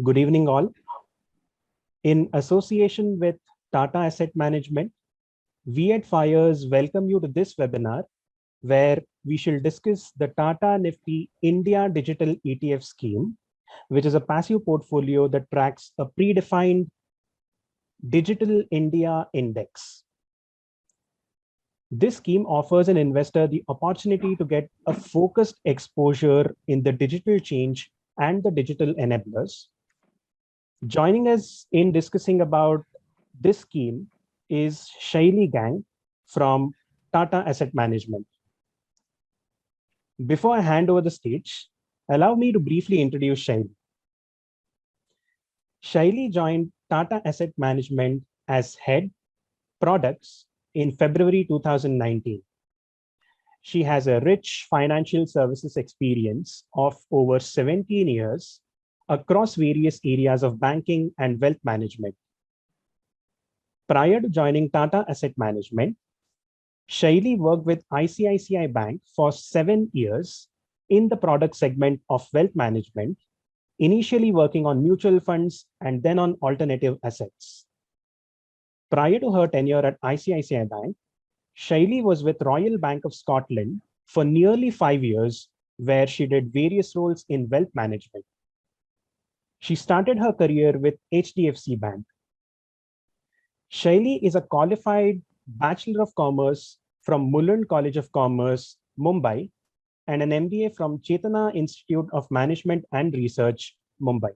Good evening, all. In association with Tata Asset Management, we at FYERS welcome you to this webinar where we shall discuss the Tata Nifty India Digital ETF scheme, which is a passive portfolio that tracks a predefined Digital India Index. This scheme offers an investor the opportunity to get a focused exposure in the digital change and the digital enablers. Joining us in discussing about this scheme is Shaily Gang from Tata Asset Management. Before I hand over the stage, allow me to briefly introduce Shaily. Shaily joined Tata Asset Management as Head Products in February 2019. She has a rich financial services experience of over 17 years across various areas of banking and wealth management. Prior to joining Tata Asset Management, Shaily worked with ICICI Bank for 7 years in the product segment of wealth management, initially working on mutual funds and then on alternative assets. Prior to her tenure at ICICI Bank, Shaily was with Royal Bank of Scotland for nearly 5 years, where she did various roles in wealth management. She started her career with HDFC Bank. Shaily is a qualified Bachelor of Commerce from Mulund College of Commerce, Mumbai, and an MBA from Chetana Institute of Management and Research, Mumbai.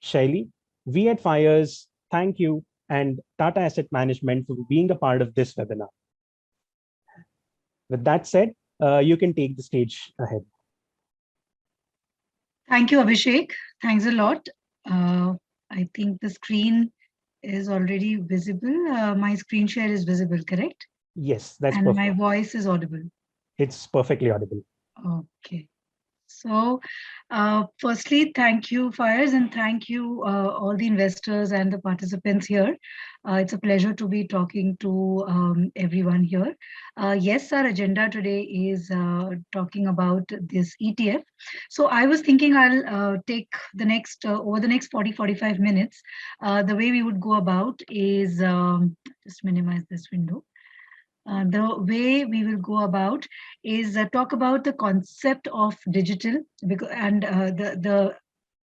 Shaily, we at FYERS thank you and Tata Asset Management for being a part of this webinar. With that said, you can take the stage ahead. Thank you, Abhishek. Thanks a lot. I think the screen is already visible. My screen share is visible, correct? Yes, that's and perfect. My voice is audible. It's perfectly audible. Okay. So, firstly, thank you, FYERS, and thank you all the investors and the participants here. It's a pleasure to be talking to everyone here. Yes, our agenda today is talking about this ETF. So I was thinking I'll take the next, over the next 40-45 minutes, the way we would go about is, just minimize this window. The way we will go about is talk about the concept of digital and the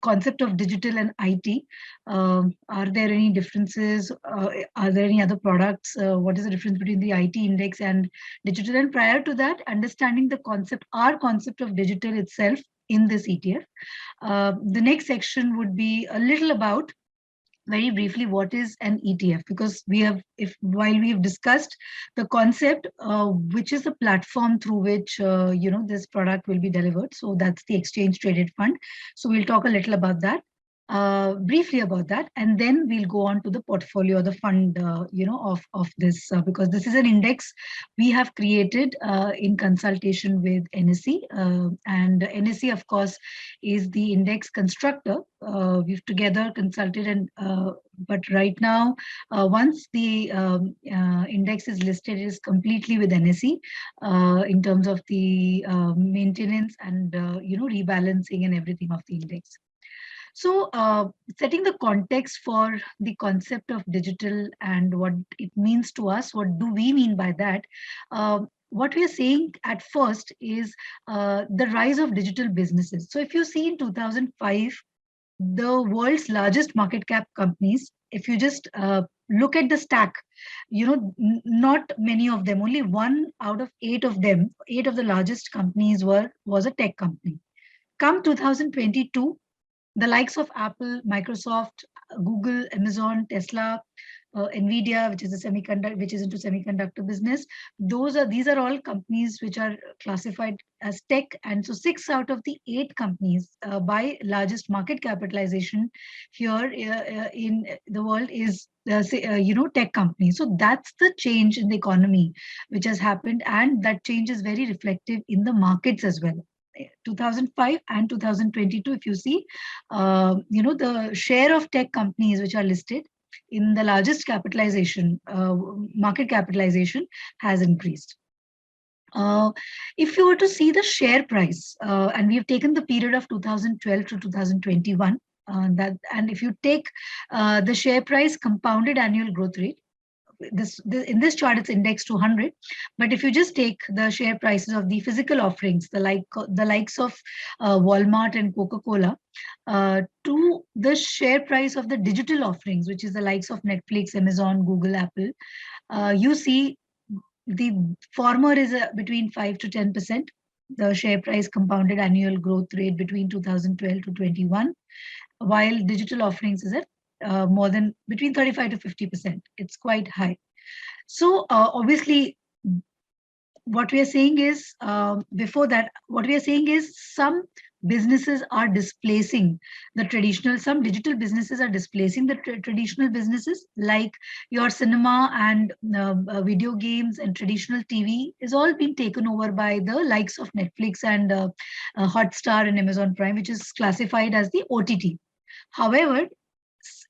concept of digital and IT. Are there any differences? Are there any other products? What is the difference between the IT index and digital? And prior to that, understanding the concept, our concept of digital itself in this ETF. The next section would be a little about very briefly what is an ETF, because we have, while we have discussed the concept, which is the platform through which this product will be delivered. So that's the exchange traded fund. So we'll talk a little about that. Briefly about that, and then we'll go on to the portfolio, the fund, of this, because this is an index we have created in consultation with NSE, and NSE, of course, is the index constructor. We've together consulted, and but right now, once the index is listed, it is completely with NSE in terms of the maintenance and rebalancing and everything of the index. So setting the context for the concept of digital and what it means to us, what do we mean by that? What we are saying at first is the rise of digital businesses. So if you see in 2005, the world's largest market cap companies, if you just look at the stack, not many of them, only 1 out of 8 of them, 8 of the largest companies was a tech company. Come 2022, the likes of Apple, Microsoft, Google, Amazon, Tesla, Nvidia, which is into semiconductor business. These are all companies which are classified as tech, and so 6 out of the 8 companies by largest market capitalization here in the world is tech companies. So that's the change in the economy which has happened, and that change is very reflective in the markets as well. 2005 and 2022, if you see, the share of tech companies which are listed in the largest capitalization, market capitalization, has increased. If you were to see the share price, and we have taken the period of 2012 to 2021, and if you take the share price compounded annual growth rate, in this chart it's indexed to 100, but if you just take the share prices of the physical offerings, the likes of Walmart and Coca-Cola, to the share price of the digital offerings, which is the likes of Netflix, Amazon, Google, Apple, you see the former is between 5 to 10%. The share price compounded annual growth rate between 2012 to 21, while digital offerings is at more than between 35 to 50%. It's quite high. So obviously, what we are saying is, before that, what we are saying is some businesses are displacing the traditional, some digital businesses are displacing the traditional businesses, like your cinema and video games and traditional TV is all being taken over by the likes of Netflix and Hotstar and Amazon Prime, which is classified as the OTT. However,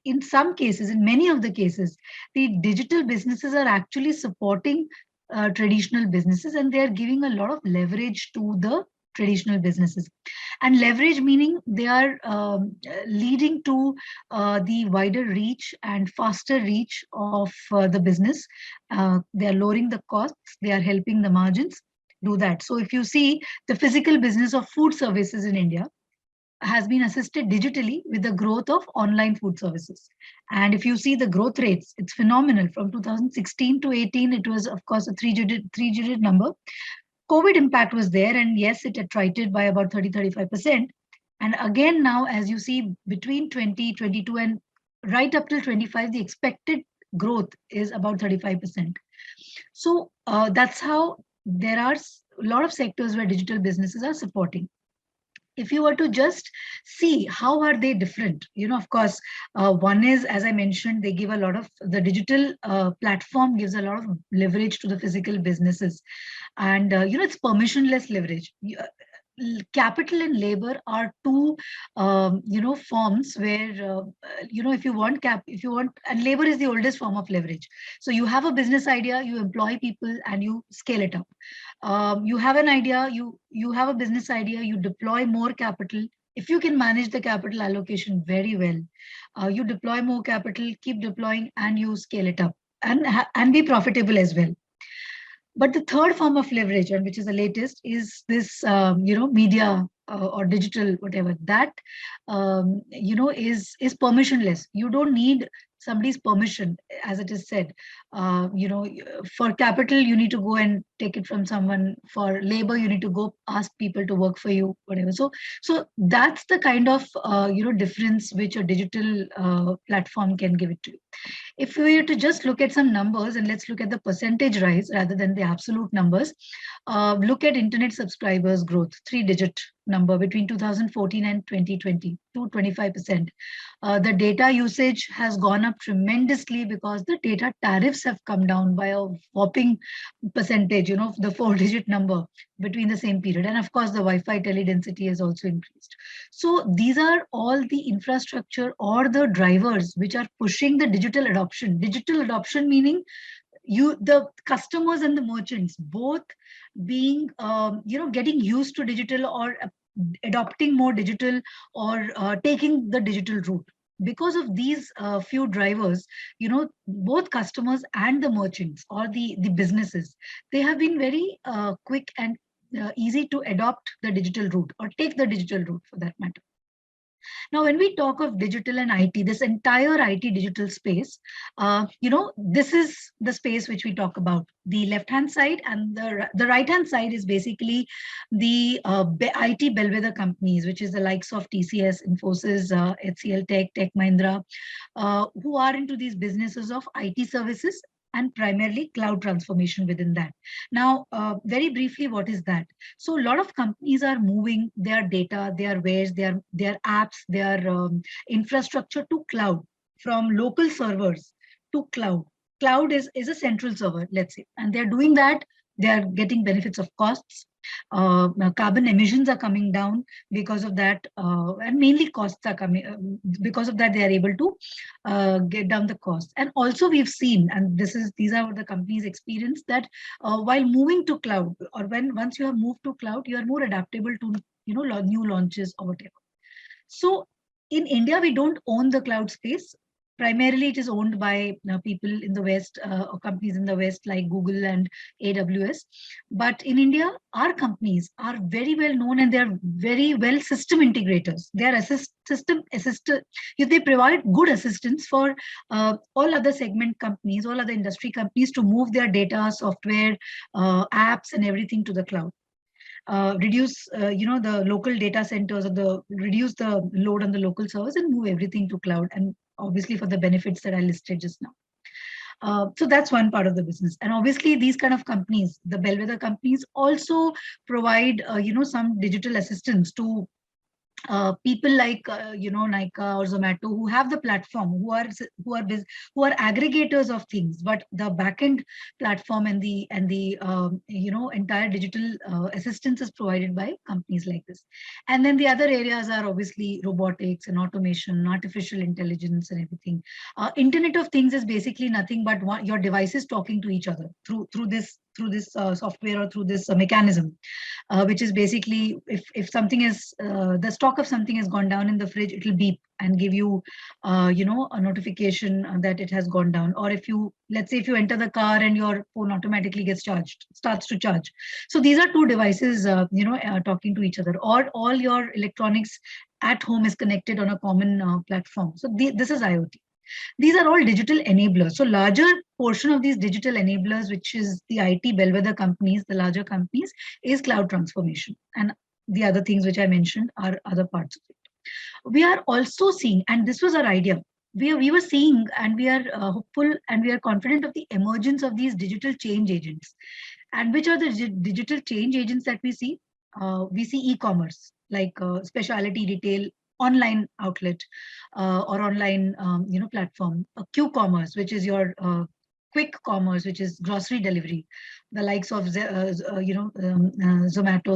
in some cases, in many of the cases, the digital businesses are actually supporting traditional businesses, and they are giving a lot of leverage to the traditional businesses. And leverage meaning they are leading to the wider reach and faster reach of the business. They are lowering the costs, they are helping the margins do that. So if you see the physical business of food services in India, has been assisted digitally with the growth of online food services. And if you see the growth rates, it's phenomenal. From 2016 to 18, it was, of course, a three-digit number. COVID impact was there, and yes, it attrited by about 30-35%. And again, now, as you see, between 2022 and right up till 25, the expected growth is about 35%. So that's how there are a lot of sectors where digital businesses are supporting. If you were to just see how are they different, of course, one is, as I mentioned, they give a lot of, the digital platform gives a lot of leverage to the physical businesses. And it's permissionless leverage. Capital and labor are two forms where if you want and labor is the oldest form of leverage. So you have a business idea, you employ people, and you scale it up. You have an idea, you have a business idea, you deploy more capital. If you can manage the capital allocation very well, you deploy more capital, keep deploying, and you scale it up and be profitable as well. But the third form of leverage, and which is the latest, is this, media or digital, whatever that, is permissionless. You don't need somebody's permission, as it is said. For capital, you need to go and take it from someone. For labor, you need to go ask people to work for you, whatever. So that's the kind of difference which a digital platform can give it to you. If we were to just look at some numbers, and let's look at the percentage rise rather than the absolute numbers, look at internet subscribers growth, 3-digit number between 2014 and 2020 to 25%. The data usage has gone up tremendously because the data tariffs have come down by a whopping percentage, the 4-digit number between the same period. And of course, the Wi-Fi tele-density has also increased. So these are all the infrastructure or the drivers which are pushing the digital adoption. Digital adoption meaning the customers and the merchants both being, getting used to digital or adopting more digital or taking the digital route. Because of these few drivers, both customers and the merchants or the businesses, they have been very quick and easy to adopt the digital route or take the digital route for that matter. Now, when we talk of digital and IT, this entire IT digital space, this is the space which we talk about. The left-hand side and the right-hand side is basically the IT bellwether companies, which is the likes of TCS, Infosys, HCL Tech Mahindra, who are into these businesses of IT services and primarily cloud transformation within that. Now, very briefly, what is that? So a lot of companies are moving their data, their wares, their apps, their infrastructure to cloud, from local servers to cloud. Cloud is a central server, let's say, and they're doing that. They are getting benefits of costs. Carbon emissions are coming down because of that, and mainly costs are coming because of that. They are able to get down the cost. And also we've seen, and these are the companies' experience, that while moving to cloud, or once you have moved to cloud, you are more adaptable to new launches or whatever. So in India, we don't own the cloud space. Primarily, it is owned by people in the West, or companies in the West like Google and AWS. But in India, our companies are very well known, and they are very well system integrators. They are system assistant. They provide good assistance for all other segment companies, all other industry companies, to move their data, software, apps, and everything to the cloud. Reduce the local data centers, or reduce the load on the local servers, and move everything to cloud, and obviously for the benefits that I listed just now. So that's one part of the business. And obviously these kind of companies, the bellwether companies, also provide some digital assistance to people like Nykaa or Zomato, who have the platform, who are aggregators of things, but the backend platform and the entire digital assistance is provided by companies like this. And then the other areas are obviously robotics and automation, artificial intelligence, and everything. Internet of Things is basically nothing but your devices talking to each other through this software, or through this mechanism, which is basically, if something is the stock of something has gone down in the fridge, it will beep and give you a notification that it has gone down. Or let's say if you enter the car and your phone automatically starts to charge. So these are two devices talking to each other, or all your electronics at home is connected on a common platform. So this is IoT. These are all digital enablers. So larger portion of these digital enablers, which is the IT bellwether companies, the larger companies, is cloud transformation. And the other things which I mentioned are other parts of it. We are also seeing, and this was our idea, we were seeing, and we are hopeful, and we are confident of the emergence of these digital change agents. And which are the digital change agents that we see? We see e-commerce, like specialty retail, online outlet, or online platform. Q-commerce, which is your quick commerce, which is grocery delivery, the likes of Zomato,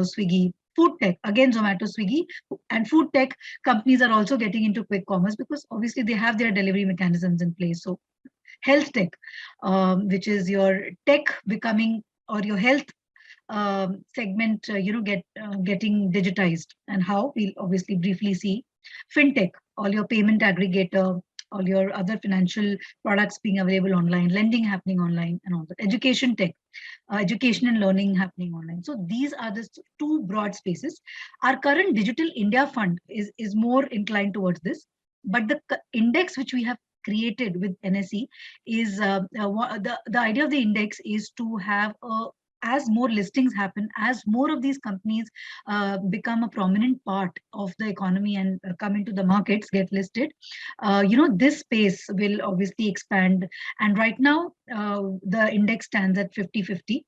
Swiggy. Food tech, again Zomato, Swiggy, and food tech companies are also getting into quick commerce, because obviously they have their delivery mechanisms in place. So health tech, which is your tech becoming, or your health segment, getting digitized, and how we'll obviously briefly see. Fintech, all your payment aggregator, all your other financial products being available online, lending happening online, and all that. Education tech, education and learning happening online. So these are the two broad spaces. Our current Digital India Fund is more inclined towards this, but the index which we have created with NSE is the idea of the index is to have as more listings happen, as more of these companies become a prominent part of the economy and come into the markets, get listed, this space will obviously expand. And right now, the index stands at 50-50.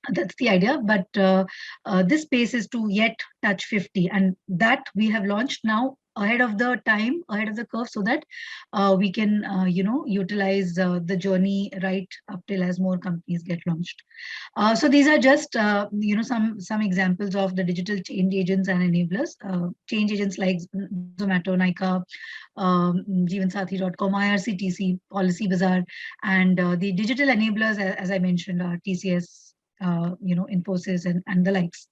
That's the idea, but this space is to yet touch 50, and that we have launched now ahead of the time, ahead of the curve, so that we can utilize the journey right up till as more companies get launched. So these are just some examples of the digital change agents and enablers. Change agents like Zomato, Nykaa, Jeevansathi.com, IRCTC, Policy Bazaar, and the digital enablers, as I mentioned, are TCS, Infosys, and the likes.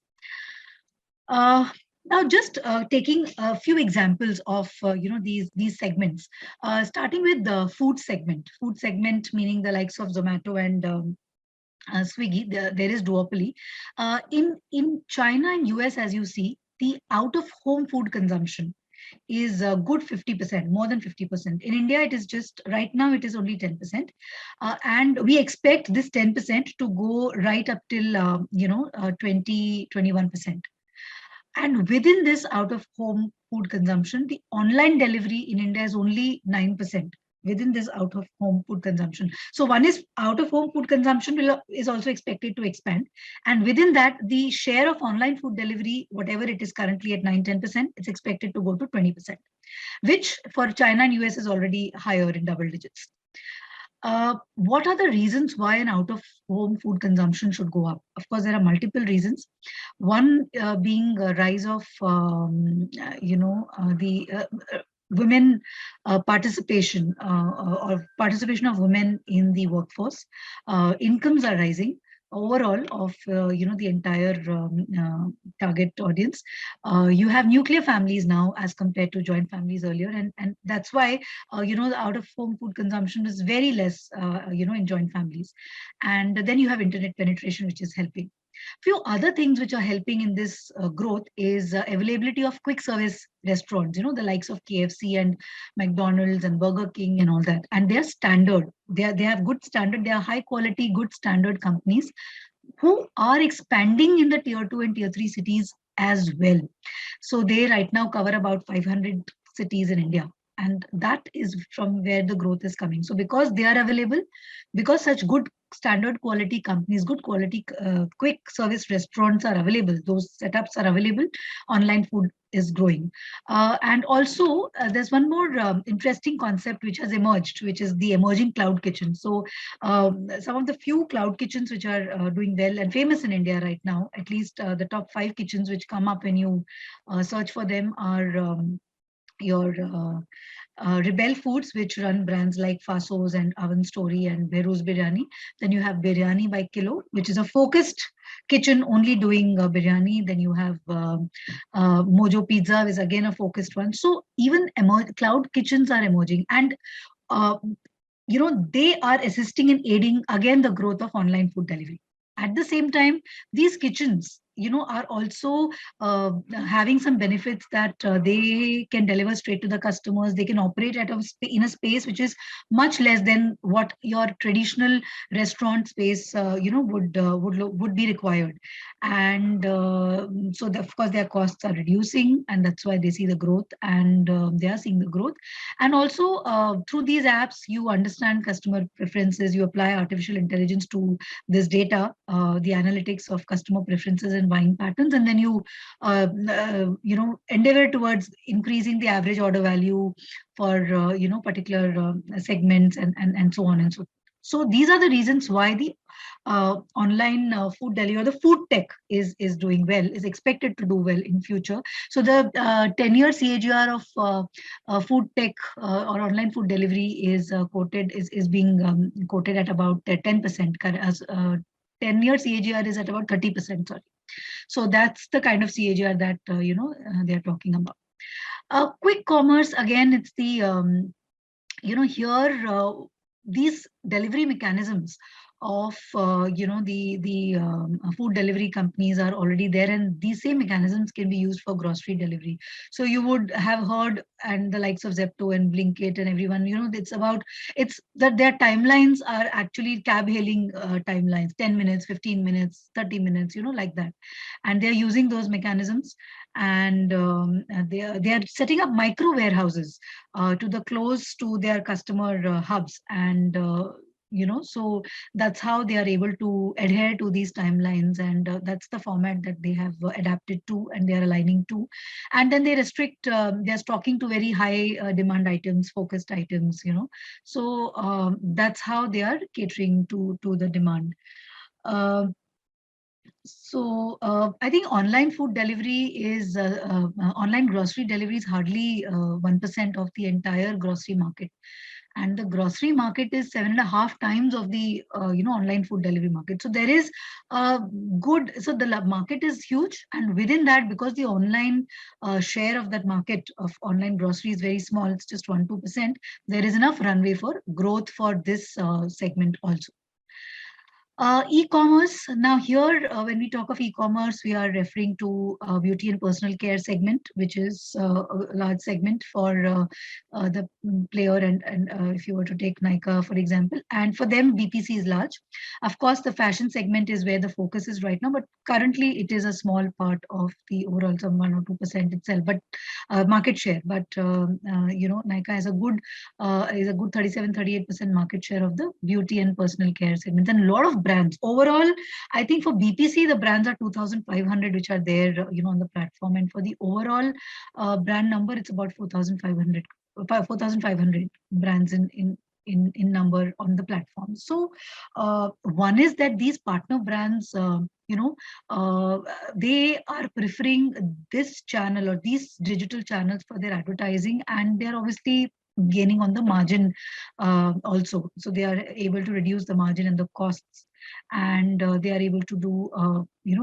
Now, just taking a few examples of these segments, starting with the food segment. Food segment meaning the likes of Zomato and Swiggy. There is duopoly. In China and US, as you see, the out-of-home food consumption is a good 50%, more than 50%. In India, it is just, right now, it is only 10%. And we expect this 10% to go right up till, 20-21%. And within this out-of-home food consumption, the online delivery in India is only 9%. Within this out-of-home food consumption. So one is out-of-home food consumption is also expected to expand. And within that, the share of online food delivery, whatever it is currently at 9-10%, it's expected to go to 20%, which for China and US is already higher in double digits. What are the reasons why an out-of-home food consumption should go up? Of course, there are multiple reasons. One being a rise of, the women participation or participation of women in the workforce. Incomes are rising overall of the entire target audience. You have nuclear families now as compared to joint families earlier, and that's why the out of home food consumption is very less in joint families. And then you have internet penetration, which is helping. Few other things which are helping in this growth is availability of quick service restaurants, the likes of KFC and McDonald's and Burger King and all that. And they're standard. They have good standard. They are high quality, good standard companies who are expanding in the tier 2 and tier 3 cities as well. So they right now cover about 500 cities in India. And that is from where the growth is coming. So because they are available, because such good standard quality companies, good quality quick service restaurants are available, those setups are available, online food is growing. And also there's one more interesting concept which has emerged, which is the emerging cloud kitchen. So some of the few cloud kitchens which are doing well and famous in India right now, at least the top 5 kitchens which come up when you search for them are your Rebel Foods, which run brands like Fasos and Oven Story and Behruz Biryani. Then you have Biryani by Kilo, which is a focused kitchen only doing biryani. Then you have Mojo Pizza, is again a focused one. So even cloud kitchens are emerging, and uh, they are assisting in aiding again the growth of online food delivery. At the same time, these kitchens are also having some benefits that they can deliver straight to the customers. They can operate in a space which is much less than what your traditional restaurant space would be required. And so of course their costs are reducing, and that's why they see the growth, and they are seeing the growth. And also through these apps, you understand customer preferences, you apply artificial intelligence to this data, the analytics of customer preferences and buying patterns, and then you endeavor towards increasing the average order value for particular segments, and so on and so. So these are the reasons why the online food delivery or the food tech is doing well, is expected to do well in future. So the 10-year CAGR of food tech or online food delivery is quoted is being quoted at about 10%. As 10-year CAGR is at about 30%. Sorry. So that's the kind of CAGR that they're talking about. Quick commerce, again, it's the here these delivery mechanisms of the food delivery companies are already there, and these same mechanisms can be used for grocery delivery. So you would have heard, and the likes of Zepto and Blinkit and everyone, it's that their timelines are actually cab hailing timelines, 10 minutes, 15 minutes, 30 minutes, like that. And they're using those mechanisms, and they are setting up micro warehouses to the close to their customer hubs, and so that's how they are able to adhere to these timelines, and that's the format that they have adapted to, and they are aligning to. And then they restrict they're stocking to very high demand items, focused items, so that's how they are catering to the demand. uh, I think online food delivery is online grocery delivery is hardly 1% of the entire grocery market, and the grocery market is 7.5 times of the online food delivery market. So there is good. So the market is huge, and within that, because the online share of that market of online grocery is very small, it's just 1-2%. There is enough runway for growth for this segment also. E-commerce. Now here, when we talk of e-commerce, we are referring to beauty and personal care segment, which is a large segment for the player. And if you were to take Nykaa, for example, and for them, BPC is large. Of course, the fashion segment is where the focus is right now, but currently it is a small part of the overall, some 1 or 2% itself, but market share. But Nykaa has a good 37-38% market share of the beauty and personal care segment, and a lot of brands. Overall, I think for BPC, the brands are 2,500, which are there, on the platform. And for the overall brand number, it's about 4,500 brands in in number on the platform. So one is that these partner brands, they are preferring this channel or these digital channels for their advertising, and they're obviously gaining on the margin also. So they are able to reduce the margin and the costs, and they are able to do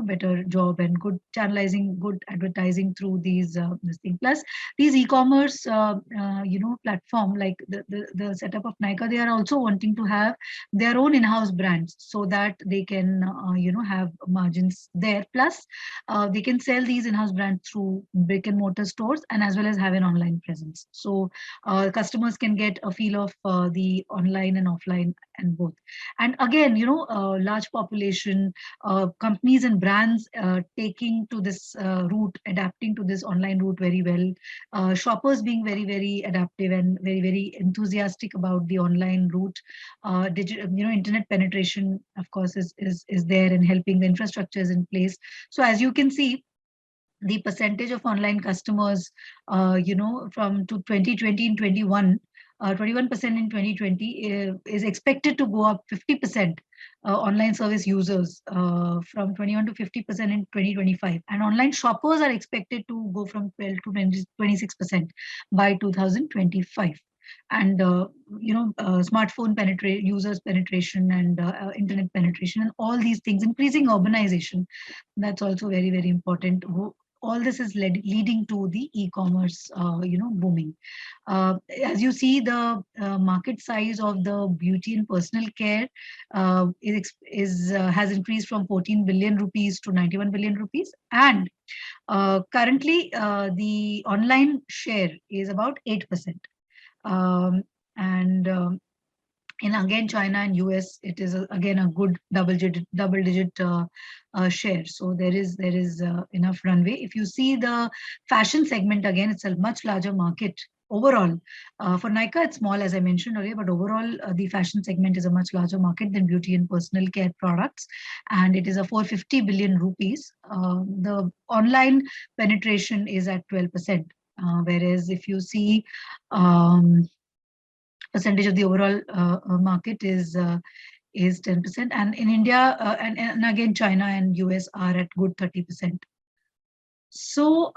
better job and good channelizing, good advertising through these this thing. Plus these e-commerce platform like the setup of Nykaa, they are also wanting to have their own in-house brands so that they can have margins there. Plus they can sell these in-house brands through brick and mortar stores and as well as have an online presence. So customers can get a feel of the online and offline and both. And again, large population, companies and brands taking to this route, adapting to this online route very well. Shoppers being very, very adaptive and very, very enthusiastic about the online route. Internet penetration, of course, is there and helping. The infrastructure is in place. So as you can see, the percentage of online customers, from 2020 and 21, 21% in 2020 is expected to go up 50%. Online service users from 21 to 50% in 2025, and online shoppers are expected to go from 12 to 26% by 2025. And smartphone users penetration and internet penetration and all these things, increasing urbanization, that's also very, very important. All this is leading to the e-commerce booming. As you see, the market size of the beauty and personal care has increased from 14 billion rupees to 91 billion rupees, and currently the online share is about 8%. And in again China and US, it is again a good double digit share. So there is enough runway. If you see the fashion segment, again it's a much larger market overall. For Nykaa, it's small, as I mentioned earlier, but overall the fashion segment is a much larger market than beauty and personal care products, and it is a 450 billion rupees. The online penetration is at 12%, whereas if you see percentage of the overall market is 10%, and in India and again China and US are at good 30%. So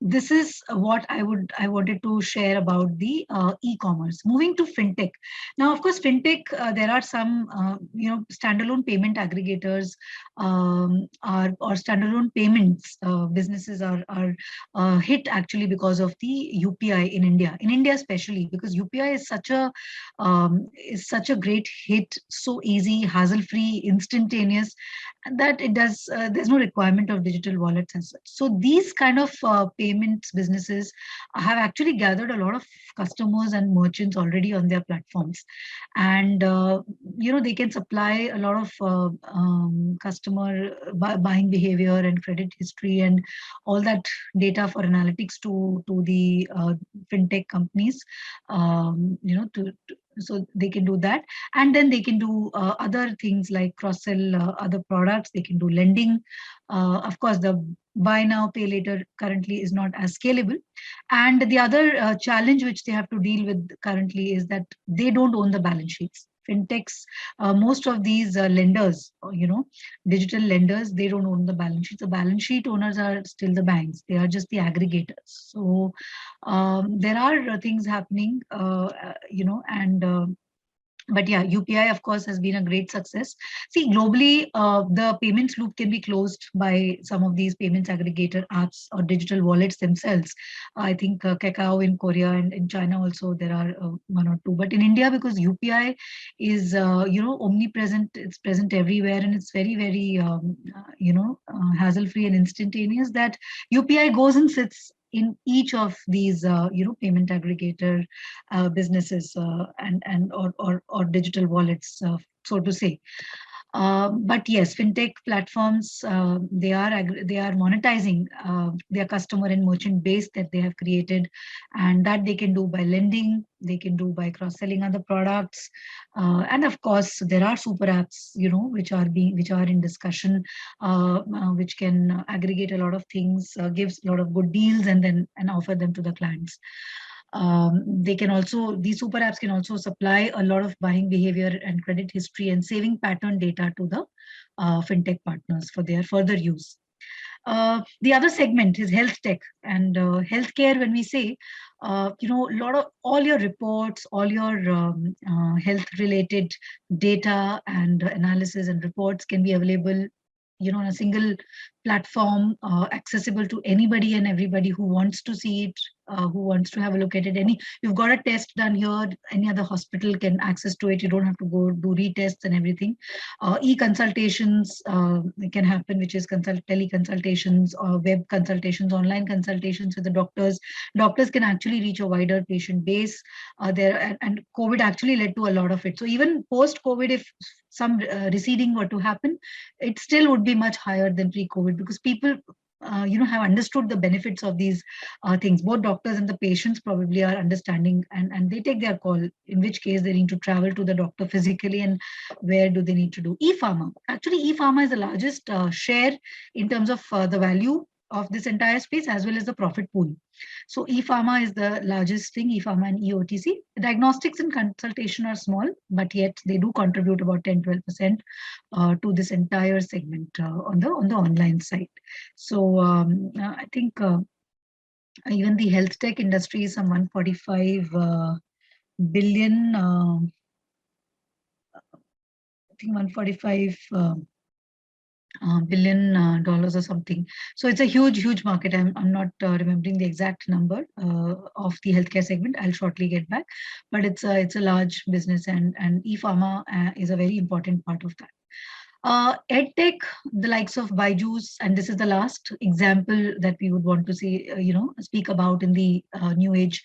this is what I wanted to share about the e-commerce. Moving to fintech. Now, of course, fintech, there are some standalone payment aggregators or standalone payments businesses are hit actually because of the UPI in India. In India especially, because UPI is such a great hit, so easy, hassle-free, instantaneous, that it does there's no requirement of digital wallets and such. So these kind of payments businesses have actually gathered a lot of customers and merchants already on their platforms, and they can supply a lot of customer buying behavior and credit history and all that data for analytics to the fintech companies, so they can do that, and then they can do other things like cross sell other products. They can do lending. Of course, the buy now pay later currently is not as scalable, and the other challenge which they have to deal with currently is that they don't own the balance sheets. Fintechs, most of these lenders, digital lenders, they don't own the balance sheets. The balance sheet owners are still the banks. They are just the aggregators. So there are things happening, and but yeah, UPI, of course, has been a great success. See, globally, the payments loop can be closed by some of these payments aggregator apps or digital wallets themselves. I think Kakao in Korea and in China also there are one or two. But in India, because UPI is, omnipresent, it's present everywhere, and it's very, very, hassle-free and instantaneous, that UPI goes and sits in each of these, payment aggregator businesses and or digital wallets, so to say. But yes, fintech platforms, they are monetizing their customer and merchant base that they have created, and that they can do by lending, they can do by cross-selling other products, and of course there are super apps, which are in discussion, which can aggregate a lot of things, gives a lot of good deals, and offer them to the clients. They can also, these super apps can also supply a lot of buying behavior and credit history and saving pattern data to the fintech partners for their further use. The other segment is health tech and healthcare. When we say, a lot of all your reports, all your health related data and analysis and reports can be available, on a single platform, accessible to anybody and everybody who wants to see it, who wants to have a look at it. You've got a test done here, any other hospital can access to it. You don't have to go do retests and everything. E-consultations can happen, which is teleconsultations or web consultations, online consultations with the doctors. Doctors can actually reach a wider patient base there, and COVID actually led to a lot of it. So even post-COVID, if some receding were to happen, it still would be much higher than pre-COVID, because people have understood the benefits of these things. Both doctors and the patients probably are understanding, and they take their call in which case they need to travel to the doctor physically and where do they need to do. E-pharma, actually e-pharma is the largest share in terms of the value of this entire space as well as the profit pool. So e-pharma is the largest thing, e-pharma and e-OTC. Diagnostics and consultation are small, but yet they do contribute about 10-12% to this entire segment on the online side. So I think even the health tech industry is some 145 billion. I think 145 billion dollars or something. So it's a huge market. I'm not remembering the exact number of the healthcare segment. I'll shortly get back, but it's a large business, and e-pharma is a very important part of that. EdTech, the likes of Byju's, and this is the last example that we would want to see, speak about in the new age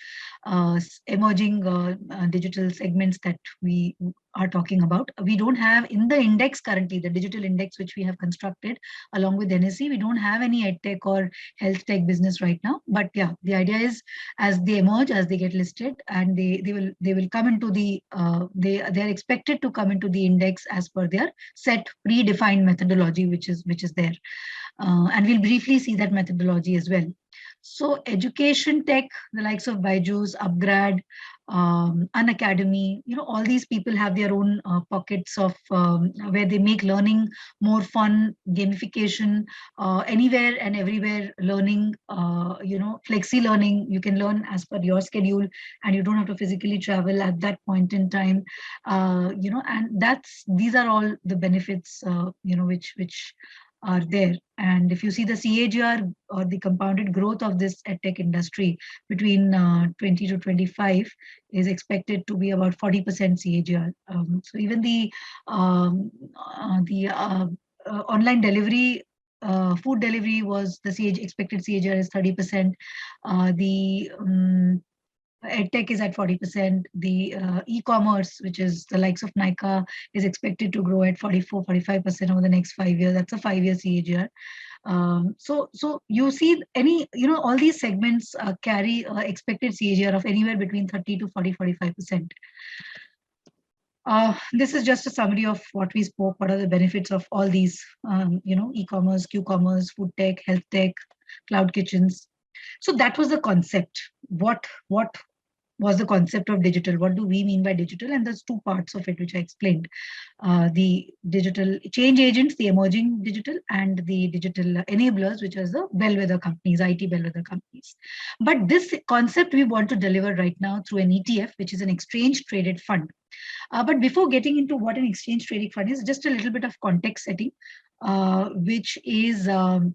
emerging digital segments that we are talking about. We don't have in the index currently, the digital index which we have constructed along with NSE, we don't have any EdTech or health tech business right now. But yeah, the idea is as they emerge, as they get listed, and they will come into the they are expected to come into the index as per their set predefined methodology, which is there, and we'll briefly see that methodology as well. So education tech, the likes of Byju's, Upgrad, Unacademy, all these people have their own pockets of where they make learning more fun, gamification, anywhere and everywhere learning, flexi learning. You can learn as per your schedule and you don't have to physically travel at that point in time, and these are all the benefits, which are there. And if you see the CAGR or the compounded growth of this edtech industry between 20 to 25 is expected to be about 40% CAGR. So even the online delivery, food delivery was the expected CAGR is 30%. The EdTech is at 40%. The e-commerce, which is the likes of Nykaa, is expected to grow at 44-45% over the next 5 years. That's a 5-year CAGR. So you see all these segments carry expected CAGR of anywhere between 30 to 45%. This is just a summary of what we spoke. What are the benefits of all these, e-commerce, Q-commerce, food tech, health tech, cloud kitchens. So that was the concept. What was the concept of digital? What do we mean by digital? And there's two parts of it, which I explained. The digital change agents, the emerging digital, and the digital enablers, which are the bellwether companies, IT bellwether companies. But this concept we want to deliver right now through an ETF, which is an exchange traded fund. But before getting into what an exchange traded fund is, just a little bit of context setting, which is in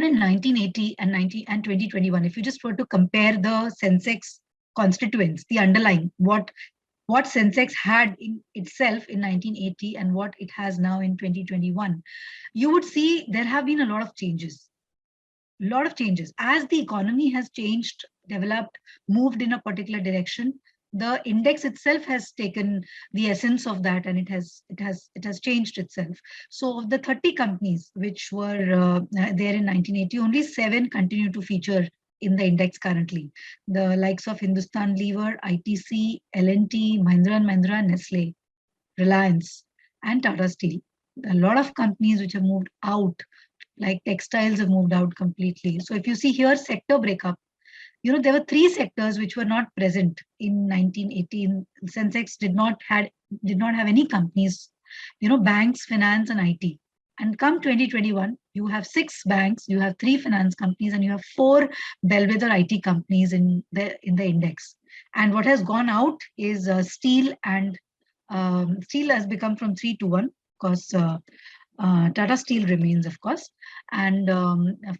1980 and 2021, if you just were to compare the Sensex constituents, the underlying, what Sensex had in itself in 1980 and what it has now in 2021, you would see there have been a lot of changes. As the economy has changed, developed, moved in a particular direction, the index itself has taken the essence of that, and it has changed itself. So of the 30 companies which were there in 1980, only 7 continue to feature in the index currently. The likes of Hindustan Lever, ITC, L&T, Mahindra & Mahindra, Nestle, Reliance, and Tata Steel. A lot of companies which have moved out, like textiles, have moved out completely. So if you see here, sector breakup, there were three sectors which were not present in 1918. Sensex did not have any companies, banks, finance, and IT. And come 2021, you have 6 banks, you have 3 finance companies, and you have 4 bellwether IT companies in the index. And what has gone out is steel, and steel has become from 3 to 1, because Tata Steel remains, of course, and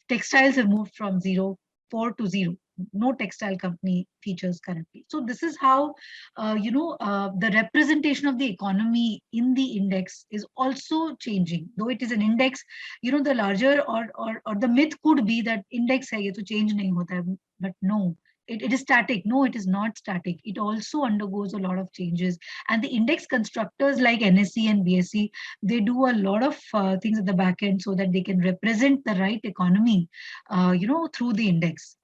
textiles have moved from 4 to 0. No textile company features currently. So this is how, the representation of the economy in the index is also changing. Though it is an index, the larger or the myth could be that index hai, ye to change nahi hota hai. But no, it is static. No, it is not static. It also undergoes a lot of changes. And the index constructors like NSE and BSE, they do a lot of things at the back end so that they can represent the right economy, through the index.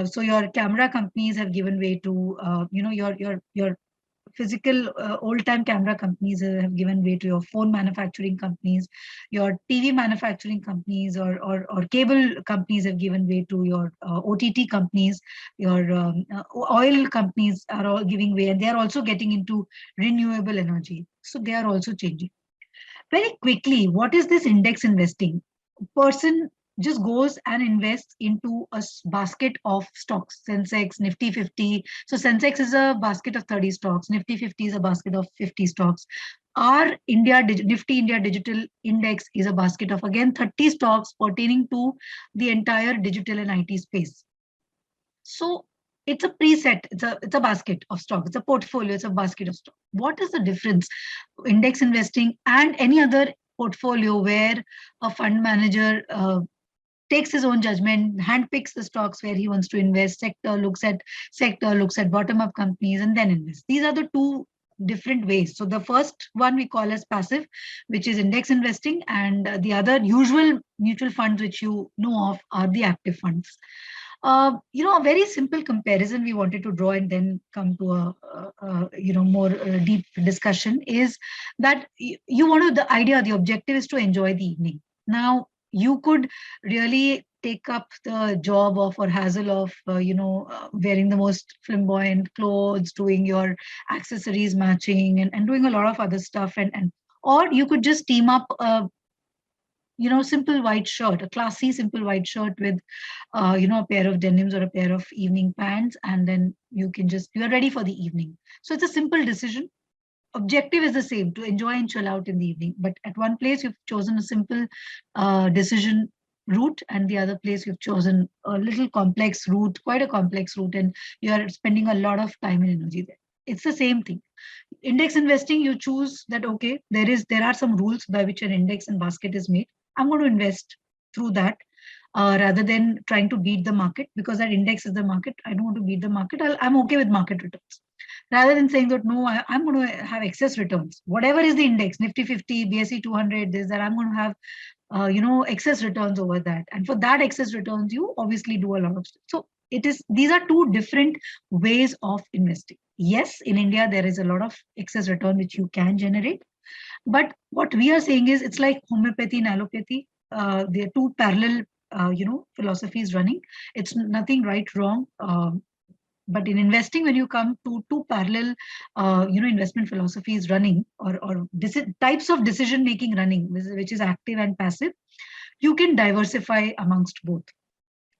So your camera companies have given way to, your physical old-time camera companies have given way to your phone manufacturing companies, your TV manufacturing companies, or cable companies have given way to your OTT companies, your oil companies are all giving way, and they are also getting into renewable energy. So they are also changing. Very quickly, what is this index investing? Person just goes and invests into a basket of stocks, Sensex, Nifty 50. So Sensex is a basket of 30 stocks, Nifty 50 is a basket of 50 stocks. Our Nifty India Digital Index is a basket of, again, 30 stocks pertaining to the entire digital and IT space. So it's a preset, it's a basket of stock, it's a portfolio, it's a basket of stock. What is the difference? Index investing and any other portfolio where a fund manager takes his own judgment, handpicks the stocks where he wants to invest, looks at bottom-up companies, and then invests. These are the two different ways. So the first one we call as passive, which is index investing, and the other usual mutual funds which you know of are the active funds. A very simple comparison we wanted to draw and then come to a more deep discussion is that the objective is to enjoy the evening. Now, you could really take up the job of or hassle of, wearing the most flamboyant clothes, doing your accessories matching, and doing a lot of other stuff, or you could just team up simple white shirt, a classy simple white shirt with, a pair of denims or a pair of evening pants, and then you are ready for the evening. So it's a simple decision. Objective is the same, to enjoy and chill out in the evening. But at one place, you've chosen a simple decision route, and the other place you've chosen a little complex route, quite a complex route, and you are spending a lot of time and energy there. It's the same thing. Index investing, you choose that, okay, there are some rules by which an index and basket is made. I'm going to invest through that rather than trying to beat the market, because that index is the market. I don't want to beat the market. I'm okay with market returns. Rather than saying that, no, I'm going to have excess returns. Whatever is the index, Nifty 50, BSE 200, this, that, I'm going to have, excess returns over that. And for that excess returns, you obviously do a lot of stuff. So these are two different ways of investing. Yes, in India, there is a lot of excess return which you can generate. But what we are saying is, it's like homeopathy and allopathy. They are two parallel, philosophies running. It's nothing right, wrong. But in investing, when you come to two parallel, investment philosophies running, or types of decision making running, which is active and passive, you can diversify amongst both.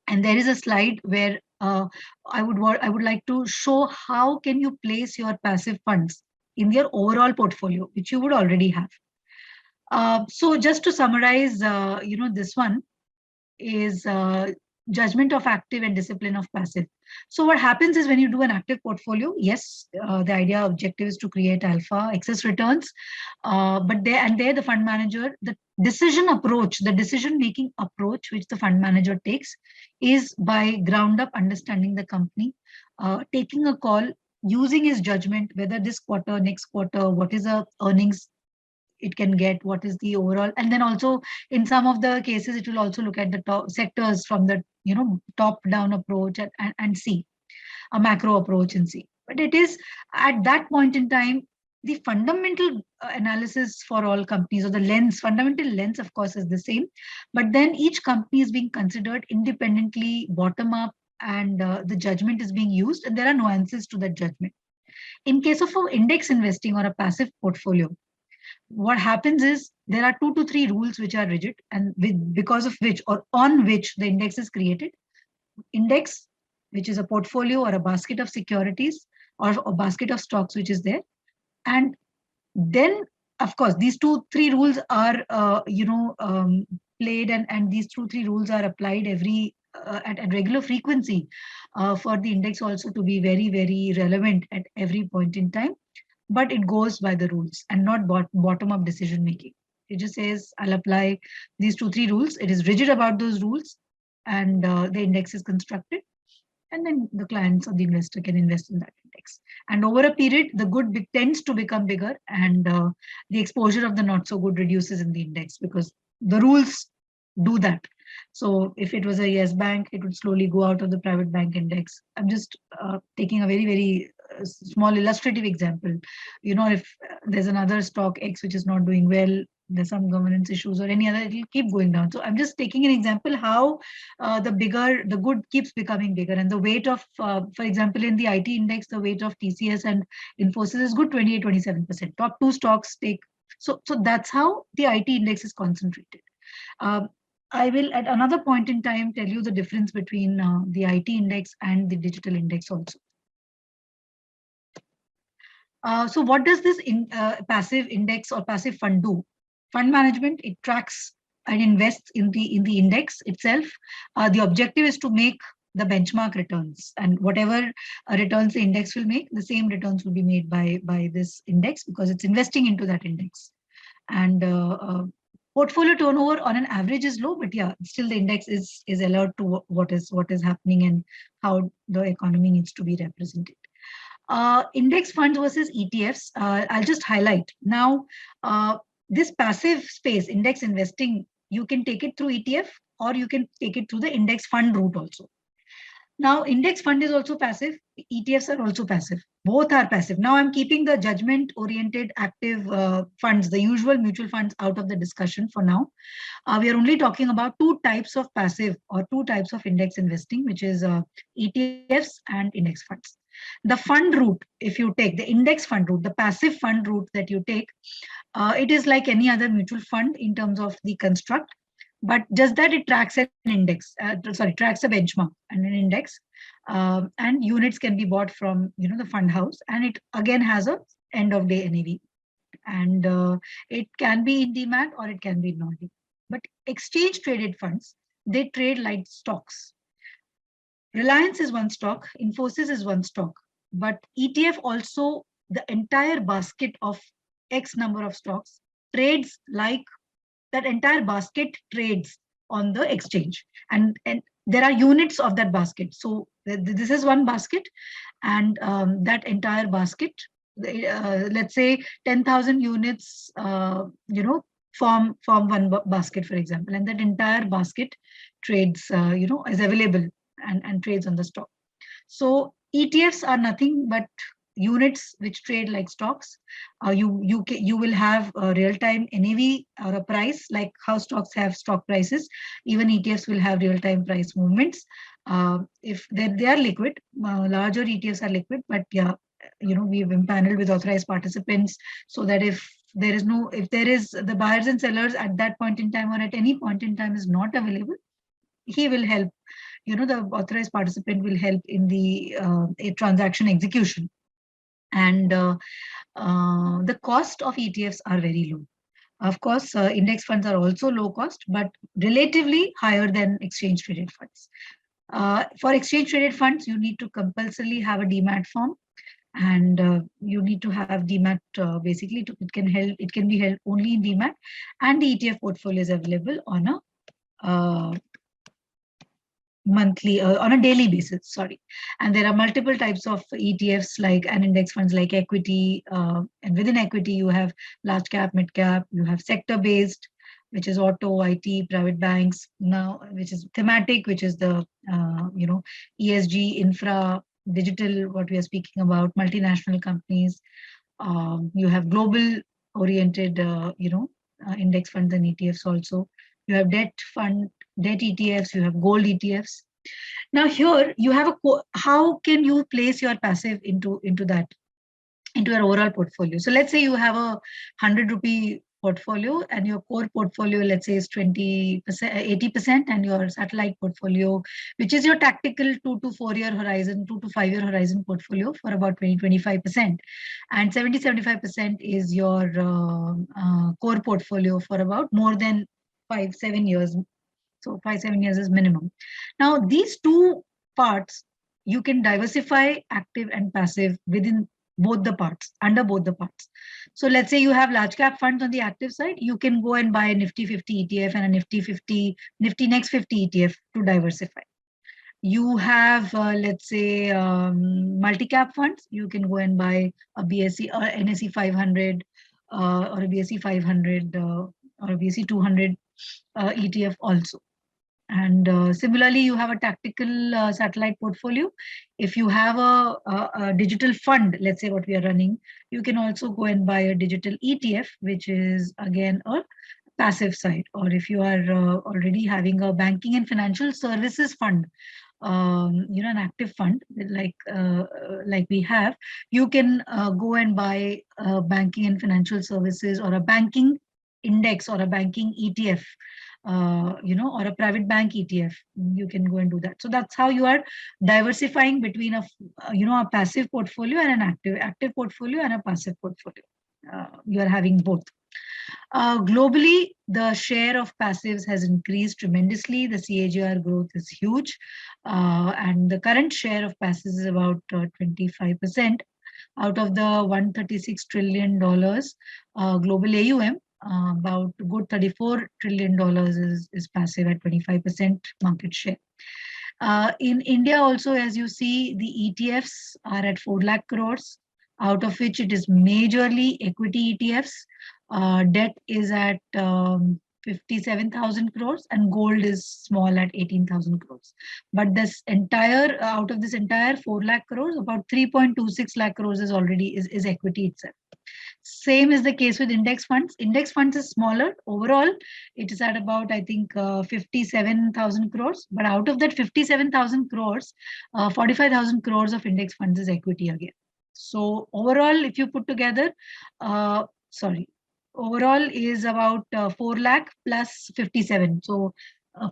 And there is a slide where I would like to show how can you place your passive funds in your overall portfolio, which you would already have. So just to summarize, this one is judgment of active and discipline of passive. So what happens is, when you do an active portfolio, yes, the objective is to create alpha, excess returns, but there the fund manager, the decision-making approach which the fund manager takes is by ground up understanding the company, taking a call, using his judgment, whether this quarter, next quarter, what is the earnings it can get, what is the overall, and then also in some of the cases it will also look at the top sectors from the top down approach, and see a macro approach and see. But it is at that point in time, the fundamental analysis for all companies, or the fundamental lens, of course, is the same, but then each company is being considered independently, bottom up, and the judgment is being used, and there are nuances to that judgment. In case of index investing or a passive portfolio, what happens is there are 2 to 3 rules which are rigid, and because of which or on which the index is created. Index, which is a portfolio or a basket of securities or a basket of stocks which is there, and then of course these 2-3 rules are played, and these 2-3 rules are applied every at regular frequency for the index also to be very, very relevant at every point in time. But it goes by the rules and not bottom up decision making. It just says I'll apply these 2-3 rules. It is rigid about those rules, and the index is constructed, and then the clients or the investor can invest in that index. And over a period, the good tends to become bigger, and the exposure of the not so good reduces in the index because the rules do that. So if it was a yes bank, it would slowly go out of the private bank index. I'm just taking a very, very small illustrative example. If there's another stock X which is not doing well, there's some governance issues or any other, it will keep going down. So I'm just taking an example how the good keeps becoming bigger, and the weight of, for example, in the IT index, the weight of TCS and Infosys is good 28-27%. Top 2 stocks take. So that's how the IT index is concentrated. I will at another point in time tell you the difference between the IT index and the digital index also. So what does this passive index or passive fund do? Fund management, it tracks and invests in the index itself. The objective is to make the benchmark returns, and whatever returns the index will make, the same returns will be made by this index because it's investing into that index. And portfolio turnover on an average is low, but yeah, still the index is alert to what is happening and how the economy needs to be represented. Index funds versus ETFs, I'll just highlight. Now, this passive space, index investing, you can take it through ETF or you can take it through the index fund route also. Now, index fund is also passive. ETFs are also passive. Both are passive. Now, I'm keeping the judgment-oriented active funds, the usual mutual funds, out of the discussion for now. We are only talking about 2 types of passive or 2 types of index investing, which is ETFs and index funds. The fund route, if you take the index fund route, the passive fund route that you take, it is like any other mutual fund in terms of the construct, but just that it tracks an index, tracks a benchmark and an index, and units can be bought from the fund house, and it again has a end of day NAV, and it can be in demat or it can be in non-demat. But exchange traded funds, they trade like stocks. Reliance is one stock, Infosys is one stock, but ETF also, the entire basket of X number of stocks trades like that entire basket trades on the exchange, and there are units of that basket. So this is one basket, and that entire basket, let's say 10,000 units, form one basket, for example, and that entire basket trades, is available and trades on the stock. So ETFs are nothing but units which trade like stocks. You will have a real-time NAV or a price, like how stocks have stock prices. Even ETFs will have real-time price movements. If they are liquid, larger ETFs are liquid, but yeah, we've empaneled with authorized participants so that if there is the buyers and sellers at that point in time or at any point in time is not available, he will help. The authorized participant will help in the transaction execution. And the cost of ETFs are very low. Of course, index funds are also low cost, but relatively higher than exchange traded funds. For exchange traded funds, you need to compulsorily have a demat form, and you need to have demat basically. It can be held only in demat, and the ETF portfolio is available on a monthly on a daily basis, and there are multiple types of ETFs and index funds like equity, and within equity you have large cap, mid cap, you have sector based, which is auto, IT, private banks, now which is thematic, which is the ESG, infra, digital, what we are speaking about, multinational companies. You have global oriented index funds and ETFs also. You have debt ETFs, you have gold ETFs, Now here you have how can you place your passive into your overall portfolio? So let's say you have a 100 rupee portfolio and your core portfolio, let's say, is 20%, 80%, and your satellite portfolio, which is your tactical 2 to 4 year horizon, 2 to 5 year horizon portfolio, for about 20-25%, and 70-75% is your core portfolio for about more than 5-7 years. So 5-7 years is minimum. Now these two parts, you can diversify active and passive within both the parts, under both the parts. So let's say you have large cap funds on the active side, you can go and buy a Nifty 50 ETF and a Nifty Next 50 ETF to diversify. You have, let's say, multi-cap funds, you can go and buy a BSE or NSE 500 or a BSE 500 or a BSE 200 ETF also. And similarly, you have a tactical satellite portfolio. If you have a digital fund, let's say what we are running, you can also go and buy a digital ETF, which is again a passive side. Or if you are already having a banking and financial services fund, an active fund like we have, you can go and buy banking and financial services or a banking index or a banking ETF, or a private bank ETF. You can go and do that. So that's how you are diversifying between a passive portfolio and an active portfolio and a passive portfolio. You are having both. Globally, the share of passives has increased tremendously. The CAGR growth is huge, and the current share of passives is about 25%. Out of the $136 trillion global AUM, about good $34 trillion is passive at 25% market share. In India also, as you see, the ETFs are at 4 lakh crores, out of which it is majorly equity ETFs. Debt is at 57,000 crores and gold is small at 18,000 crores. But this entire, out of this entire 4 lakh crores, about 3.26 lakh crores is already is equity itself. Same is the case with index funds. Index funds is smaller. Overall, it is at about, I think, 57,000 crores. But out of that 57,000 crores, 45,000 crores of index funds is equity again. So overall, if you put together, overall is about 4 lakh plus 57. So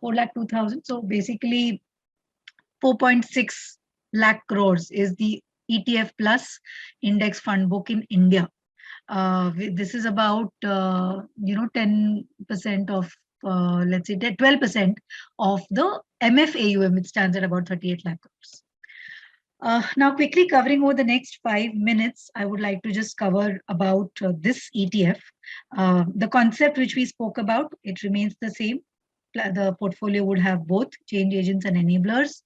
4 lakh 2,000. So basically 4.6 lakh crores is the ETF plus index fund book in India. This is about 10% of let's say 12% of the MFAUM, which stands at about 38 lakh crores. Now, quickly covering over the next 5 minutes, I would like to just cover about this ETF. The concept which we spoke about, it remains the same. The portfolio would have both change agents and enablers.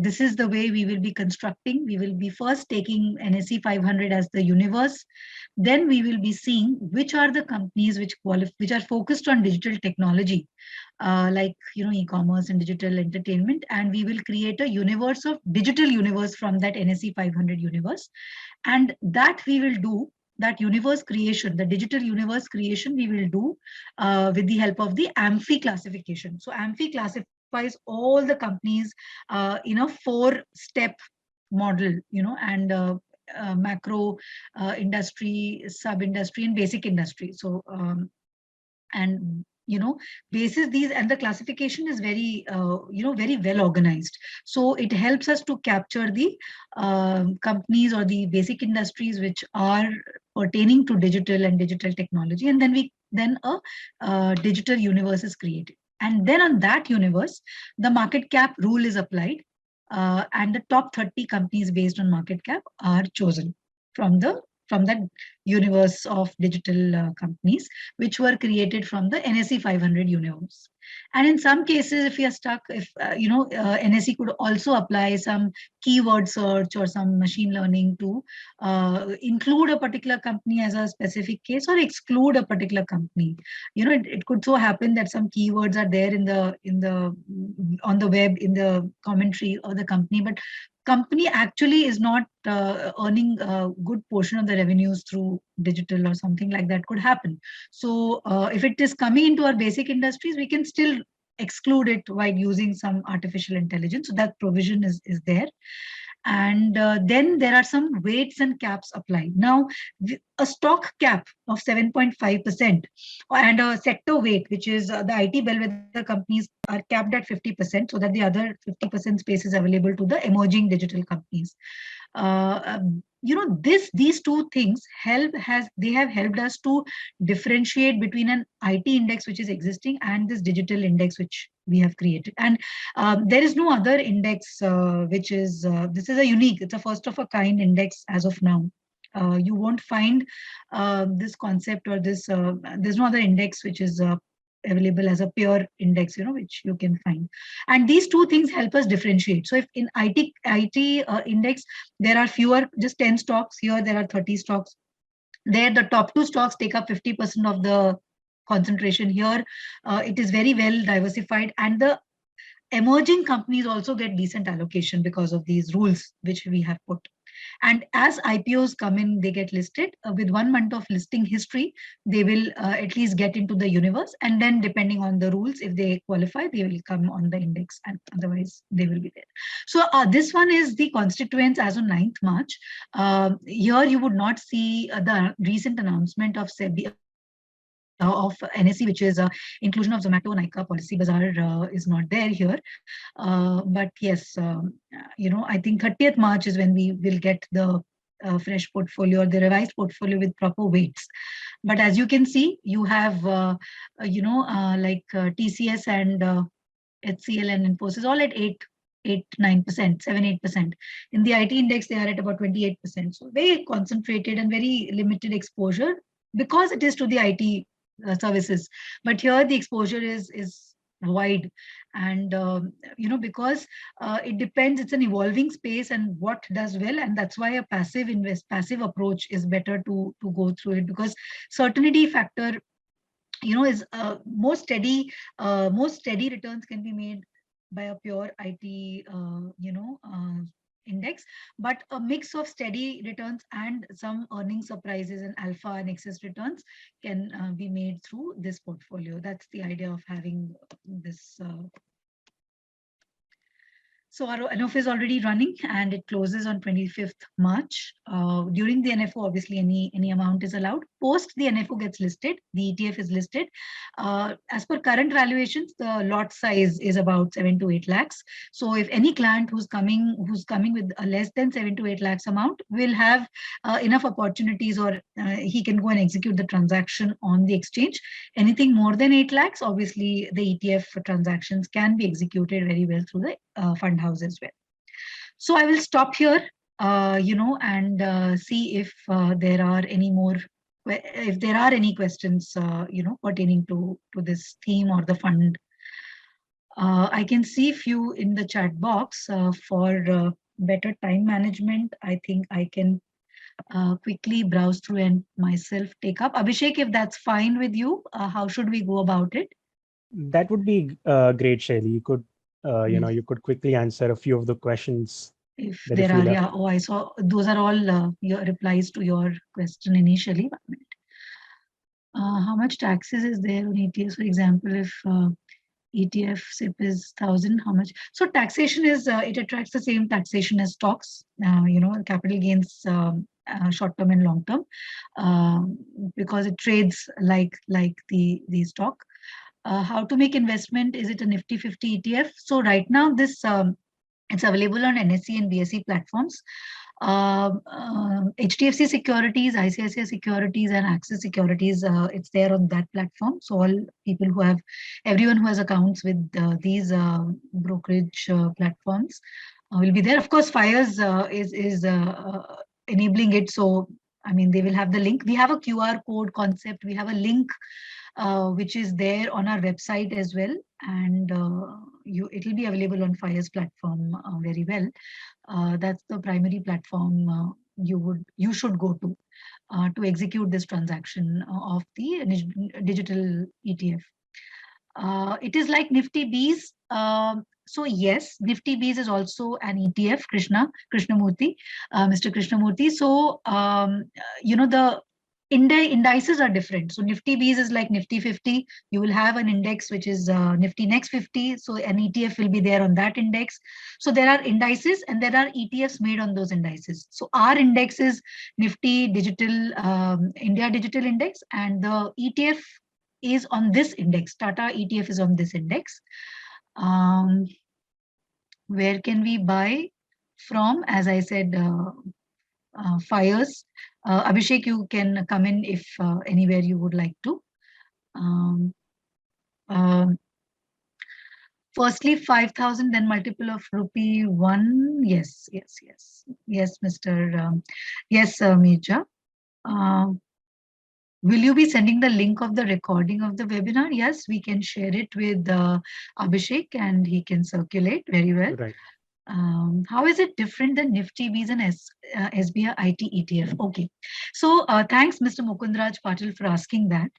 This is the way we will be constructing. We will be first taking NSE 500 as the universe. Then we will be seeing which are the companies which are focused on digital technology, like e-commerce and digital entertainment. And we will create a universe of digital universe from that NSE 500 universe. And that we will do, that universe creation, the digital universe creation, we will do with the help of the AMFI classification. So AMFI classifies all the companies in a 4-step model, and macro, industry, sub-industry, and basic industry. So basis these, and the classification is very very well organized, so it helps us to capture the companies or the basic industries which are pertaining to digital and digital technology, and then a digital universe is created. And then on that universe, the market cap rule is applied, and the top 30 companies based on market cap are chosen from that universe of digital companies, which were created from the NSE 500 universe. And in some cases, if we are stuck, if NSE could also apply some keyword search or some machine learning to include a particular company as a specific case or exclude a particular company. It could so happen that some keywords are there on the web, in the commentary of the company, but company actually is not earning a good portion of the revenues through digital, or something like that could happen. So if it is coming into our basic industries, we can still exclude it while using some artificial intelligence. So that provision is there. And then there are some weights and caps applied. Now, a stock cap of 7.5% and a sector weight, which is the IT bellwether companies, are capped at 50%, so that the other 50% space is available to the emerging digital companies. These two things have helped us to differentiate between an IT index which is existing and this digital index which we have created. And there is no other index which is this is a unique, it's a first of a kind index as of now. You won't find this concept or this there's no other index which is available as a pure index, which you can find. And these two things help us differentiate. So if in IT index there are fewer, just 10 stocks, here there are 30 stocks. There the top two stocks take up 50% of the concentration. Here it is very well diversified, and the emerging companies also get decent allocation because of these rules which we have put. And as IPOs come in, they get listed. With 1 month of listing history, they will at least get into the universe. And then depending on the rules, if they qualify, they will come on the index, and otherwise they will be there. So this one is the constituents as on 9th March. Here you would not see the recent announcement of SEBI, of NSE, which is inclusion of Zomato, Nykaa, Policy Bazaar is not there here. But yes, I think 30th March is when we will get the fresh portfolio or the revised portfolio with proper weights. But as you can see, you have, TCS and HCL and Infosys all at 9%, 7-8%. In the IT index, they are at about 28%. So very concentrated and very limited exposure because it is to the IT services. But here the exposure is wide, and because it depends, it's an evolving space and what does well, and that's why a passive approach is better to go through it, because certainty factor is more steady returns can be made by a pure IT index, but a mix of steady returns and some earning surprises and alpha and excess returns can be made through this portfolio. That's the idea of having this. So our NFO is already running and it closes on 25th March. During the NFO, obviously any amount is allowed. Post the NFO gets listed, the ETF is listed. As per current valuations, the lot size is about 7 to 8 lakhs. So if any client who's coming with a less than 7 to 8 lakhs amount will have enough opportunities, or he can go and execute the transaction on the exchange. Anything more than 8 lakhs, obviously the ETF transactions can be executed very well through the fund house as well. So I will stop here, and see if there are any more, if there are any questions, pertaining to this theme or the fund. I can see few in the chat box. For better time management, I think I can quickly browse through and myself take up. Abhishek, if that's fine with you, how should we go about it? That would be great, Shaily. You could, you could quickly answer a few of the questions. If there are, yeah. Oh, I saw those are all your replies to your question initially. 1 minute. How much taxes is there on ETFs? For example, if ETF SIP is 1,000, how much? So taxation is, it attracts the same taxation as stocks, capital gains, short-term and long-term, because it trades like the stock. How to make investment? Is it a Nifty 50 ETF? So right now this it's available on NSE and BSE platforms. HDFC Securities, ICICI Securities, and Axis Securities, it's there on that platform. So all people who have, everyone who has accounts with these brokerage platforms will be there. Of course, FYERS is enabling it. So, I mean, they will have the link. We have a QR code concept. We have a link which is there on our website as well, and it will be available on FYERS platform very well. That's the primary platform you should go to execute this transaction of the digital ETF. It is like Nifty BSE. So yes, Nifty BSE is also an ETF, Krishnamurthy, Mr. Krishnamurthy. So, the indices are different. So Nifty Bs is like Nifty 50. You will have an index which is Nifty Next 50. So an ETF will be there on that index. So there are indices and there are ETFs made on those indices. So our index is Nifty Digital India Digital Index, and the ETF is on this index. Tata ETF is on this index. Where can we buy from? As I said, FYERS. Abhishek, you can come in if anywhere you would like to. Um, Firstly, 5,000, then multiple of rupee 1. Yes, yes, yes. Yes, Mr. Yes, Mirja. Will you be sending the link of the recording of the webinar? Yes, we can share it with Abhishek and he can circulate very well. Right. How is it different than Nifty Bs and SBI IT ETF? Okay, so thanks, Mr. Mukundraj Patil, for asking that.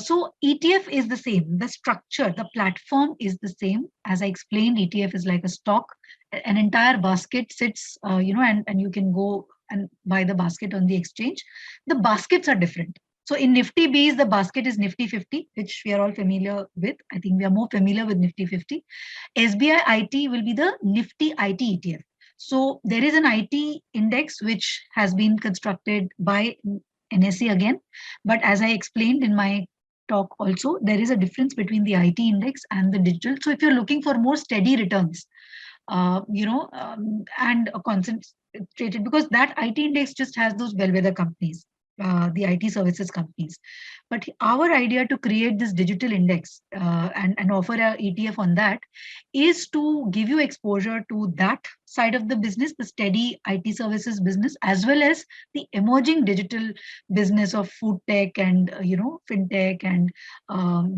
So ETF is the same. The structure, the platform is the same. As I explained, ETF is like a stock. An entire basket sits, and you can go and buy the basket on the exchange. The baskets are different. So in Nifty Bs, the basket is Nifty 50, which we are all familiar with. I think we are more familiar with Nifty 50. SBI IT will be the Nifty IT ETF. So there is an IT index which has been constructed by NSE again. But as I explained in my talk also, there is a difference between the IT index and the digital. So if you're looking for more steady returns, and concentrated, because that IT index just has those bellwether companies, the IT services companies. But our idea to create this digital index and offer a ETF on that is to give you exposure to that side of the business, the steady IT services business, as well as the emerging digital business of food tech and fintech and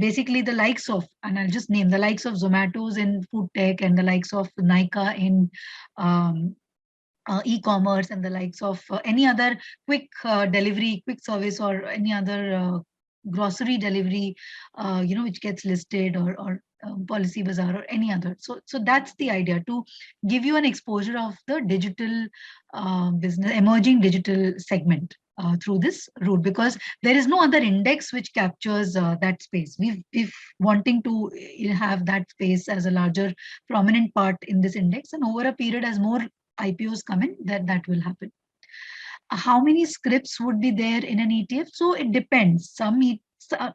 basically the likes of, and I'll just name the likes of Zomato's in food tech and the likes of Nika in e-commerce and the likes of any other quick delivery, quick service, or any other grocery delivery, which gets listed, or Policy Bazaar or any other. So that's the idea, to give you an exposure of the digital business, emerging digital segment through this route, because there is no other index which captures that space. We've wanting to have that space as a larger prominent part in this index, and over a period as more IPOs come in, that will happen. How many scripts would be there in an ETF? So it depends.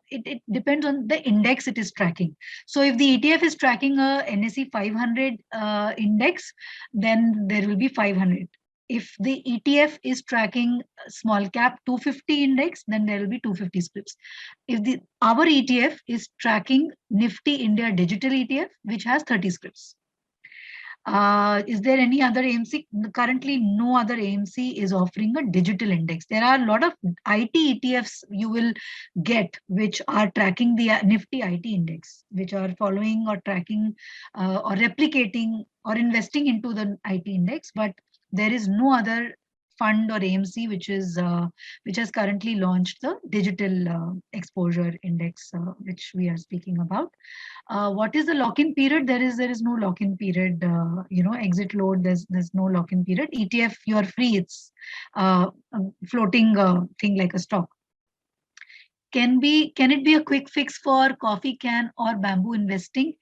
It depends on the index it is tracking. So if the ETF is tracking a NSE 500 index, then there will be 500. If the ETF is tracking small cap 250 index, then there will be 250 scripts. If our ETF is tracking Nifty India Digital ETF, which has 30 scripts. Is there any other AMC? Currently, no other AMC is offering a digital index. There are a lot of IT ETFs you will get which are tracking the Nifty IT index, which are following or tracking or replicating or investing into the IT index. But there is no other fund or AMC which has currently launched the digital exposure index, which we are speaking about. What is the lock-in period? There is no lock-in period. Exit load. There's no lock-in period. ETF, you are free. It's a floating thing like a stock. Can it be a quick fix for coffee can or bamboo investing?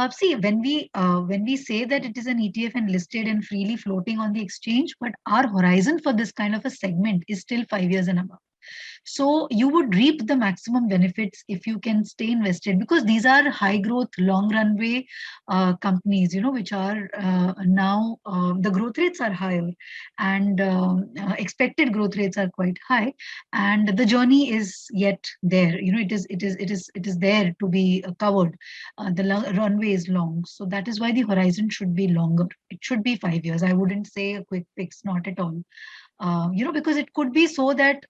See, when we say that it is an ETF and listed and freely floating on the exchange, but our horizon for this kind of a segment is still 5 years and above. So you would reap the maximum benefits if you can stay invested, because these are high growth, long runway companies, which are now the growth rates are higher, and expected growth rates are quite high, and the journey is yet there. It is there to be covered. The runway is long, so that is why the horizon should be longer. It should be 5 years. I wouldn't say a quick fix, not at all. Because it could be so that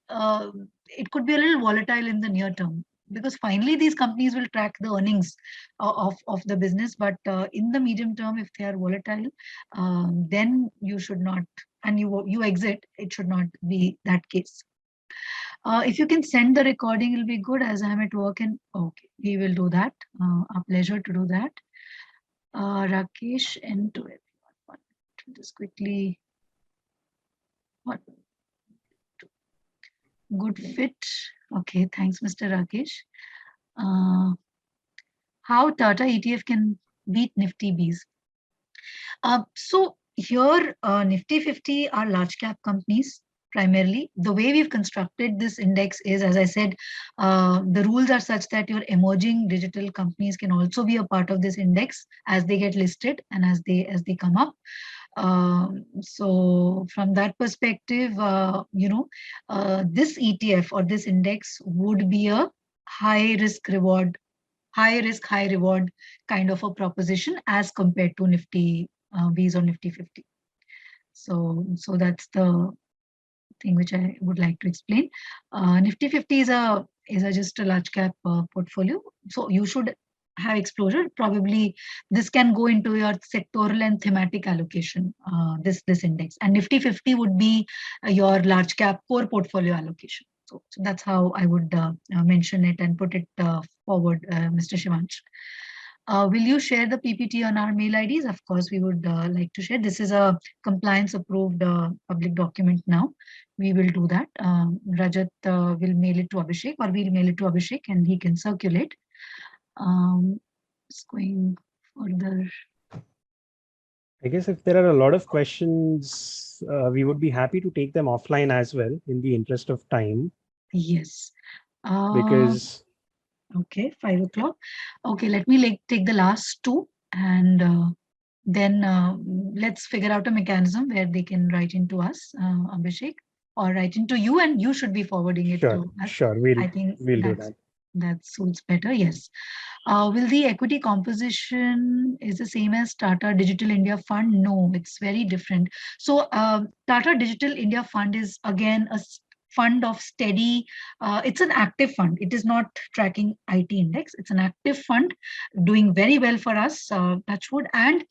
it could be a little volatile in the near term, because finally these companies will track the earnings of the business. But in the medium term, if they are volatile, then you should not, and you exit, it should not be that case. If you can send the recording, it'll be good, as I'm at work. And okay, we will do that. A pleasure to do that. Rakesh, and to everyone. Just quickly. Good fit. Okay, thanks, Mr. Rakesh. How Tata ETF can beat Nifty Bs. So here, Nifty 50 are large cap companies primarily. The way we've constructed this index is, as I said, the rules are such that your emerging digital companies can also be a part of this index as they get listed and as they come up. So from that perspective, this ETF or this index would be a high risk reward, high risk, high reward kind of a proposition as compared to Nifty Bs or Nifty 50. So that's the thing which I would like to explain. Nifty 50 is just a large cap portfolio. So you should have exposure. Probably this can go into your sectoral and thematic allocation, this index. And Nifty 50 would be your large cap core portfolio allocation. So that's how I would mention it and put it forward, Mr. Shivansh. Will you share the PPT on our mail IDs? Of course, we would like to share. This is a compliance approved public document now. We will do that. Rajat will mail it to Abhishek, or we'll mail it to Abhishek and he can circulate. Just going further. I guess if there are a lot of questions, we would be happy to take them offline as well in the interest of time. Yes. Because okay, 5 o'clock. Okay, let me take the last two and then let's figure out a mechanism where they can write into us, Abhishek, or write into you, and you should be forwarding it to us. Sure, I think we'll do that. That suits better. Yes. Will the equity composition is the same as Tata Digital India Fund? No, it's very different. So Tata Digital India Fund is again a fund of steady, it's an active fund. It is not tracking IT index. It's an active fund doing very well for us, touchwood. And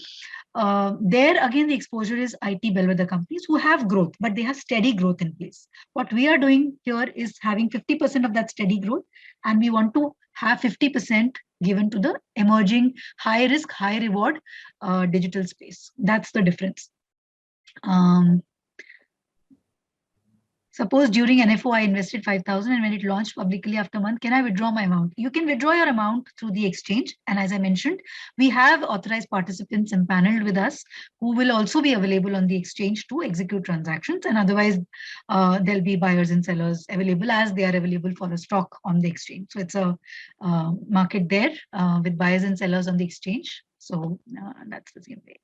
there again, the exposure is IT bellwether companies who have growth, but they have steady growth in place. What we are doing here is having 50% of that steady growth, and we want to have 50% given to the emerging high risk, high reward digital space. That's the difference. Suppose during NFO, I invested 5,000 and when it launched publicly after a month, can I withdraw my amount? You can withdraw your amount through the exchange. And as I mentioned, we have authorized participants empaneled with us who will also be available on the exchange to execute transactions. And otherwise, there'll be buyers and sellers available as they are available for a stock on the exchange. So it's a market there with buyers and sellers on the exchange. So that's the same way.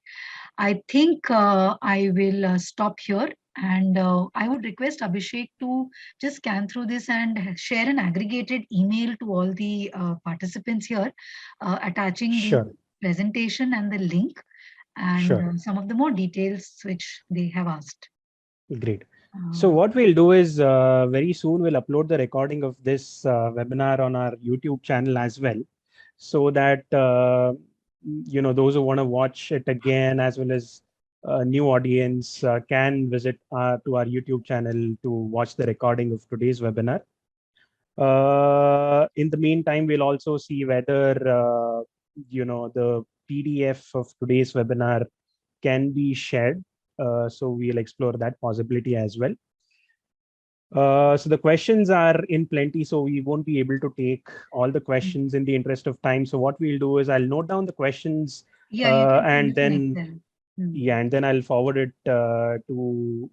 I think I will stop here. And I would request Abhishek to just scan through this and share an aggregated email to all the participants here, attaching the presentation and the link and some of the more details which they have asked. Great. So what we'll do is very soon we'll upload the recording of this webinar on our YouTube channel as well, so that those who want to watch it again, as well as new audience, can visit to our YouTube channel to watch the recording of today's webinar. In the meantime, we'll also see whether the PDF of today's webinar can be shared. So we'll explore that possibility as well. So the questions are in plenty, so we won't be able to take all the questions in the interest of time. So what we'll do is I'll note down the questions and then I'll forward it to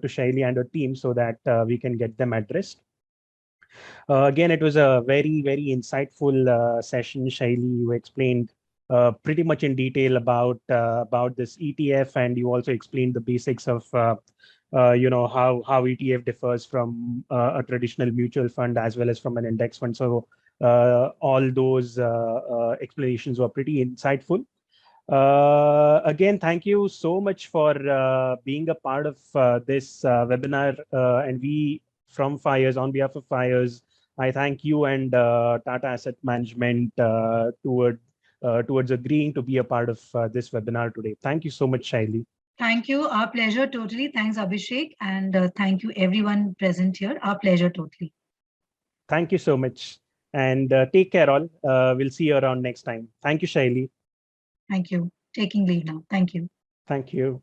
Shaily and her team so that we can get them addressed. Again, it was a very, very insightful session. Shaily, you explained pretty much in detail about this ETF, and you also explained the basics of how ETF differs from a traditional mutual fund as well as from an index fund. So all those explanations were pretty insightful. Again, thank you so much for being a part of this webinar, and we from FYERS, on behalf of FYERS, I thank you and Tata Asset Management towards agreeing to be a part of this webinar today. Thank you so much, Shaily. Thank you. Our pleasure, totally. Thanks, Abhishek. And thank you, everyone present here. Our pleasure, totally. Thank you so much. And take care, all. We'll see you around next time. Thank you, Shaily. Thank you. Taking leave now. Thank you. Thank you.